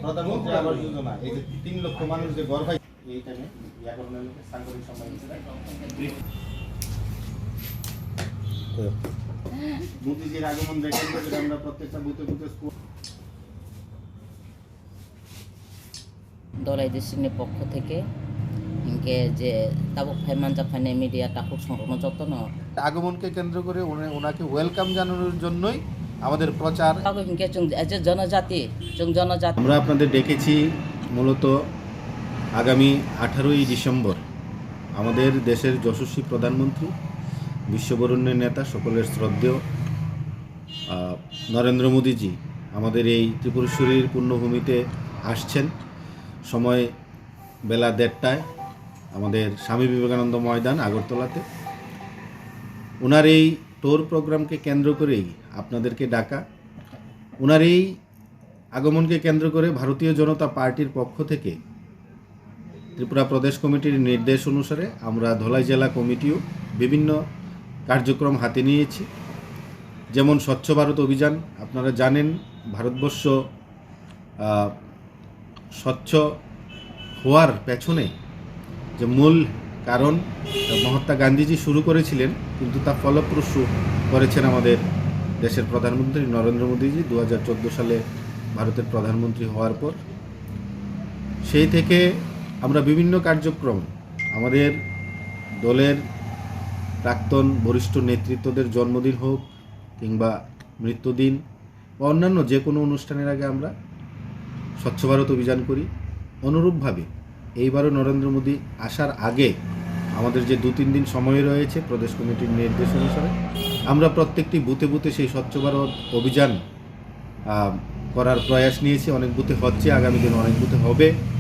প্রধানমন্ত্রী আবাস যোজনা, এই যে 3 লক্ষ মানুষ যে ঘর পাই এই টাইমে সাংগঠনিক সম্মেলন মোদিজির আগমন দেখেন যে আমরা প্রত্যেকটা বুথে বুথে দলাইদেশিনের পক্ষ থেকে ইনকে যে তাবুক ফাইমান জাফানে মিডিয়া টাকুক সংগ্রহ যত্ন আগমনকে কেন্দ্র করে ওনাকে ওয়েলকাম জানানোর জন্যই আমাদের প্রচার। তাবুক ইনকে এজ এ জনজাতি আমরা আপনাদের ডেকেছি মূলত আগামী 18ই ডিসেম্বর আমাদের দেশের যশস্বী প্রধানমন্ত্রী, বিশ্ববরেণ্যের নেতা, সকলের শ্রদ্ধেয় নরেন্দ্র মোদীজি আমাদের এই ত্রিপুরেশ্বরীর পূর্ণভূমিতে আসছেন। সময় বেলা 1:30টায় আমাদের স্বামী বিবেকানন্দ ময়দান আগরতলাতে। ওনার এই টোর প্রোগ্রামকে কেন্দ্র করেই আপনাদেরকে ডাকা। ওনার এই আগমনকে কেন্দ্র করে ভারতীয় জনতা পার্টির পক্ষ থেকে ত্রিপুরা প্রদেশ কমিটির নির্দেশ অনুসারে আমরা ধলাই জেলা কমিটিও বিভিন্ন কার্যক্রম হাতে নিয়েছি। যেমন স্বচ্ছ ভারত অভিযান, আপনারা জানেন ভারতবর্ষ স্বচ্ছ হওয়ার পেছনে যে মূল কারণ মহাত্মা গান্ধীজি শুরু করেছিলেন, কিন্তু তা ফলপ্রসূ করেছেন আমাদের দেশের প্রধানমন্ত্রী নরেন্দ্র মোদীজি 2014 সালে ভারতের প্রধানমন্ত্রী হওয়ার পর। সেই থেকে আমরা বিভিন্ন কার্যক্রম আমাদের দলের প্রাক্তন বরিষ্ঠ নেতৃত্বদের জন্মদিন হোক কিংবা মৃত্যুদিন বা অন্যান্য যে কোনো অনুষ্ঠানের আগে আমরা স্বচ্ছ ভারত অভিযান করি। অনুরূপভাবে এইবারও নরেন্দ্র মোদী আসার আগে আমাদের যে 2-3 দিন সময় রয়েছে প্রদেশ কমিটির নির্দেশ অনুসারে আমরা প্রত্যেকটি বুথে বুথে সেই স্বচ্ছ ভারত অভিযান করার প্রয়াস নিয়েছি। অনেক বুথে হচ্ছে, আগামী দিন অনেক বুথে হবে।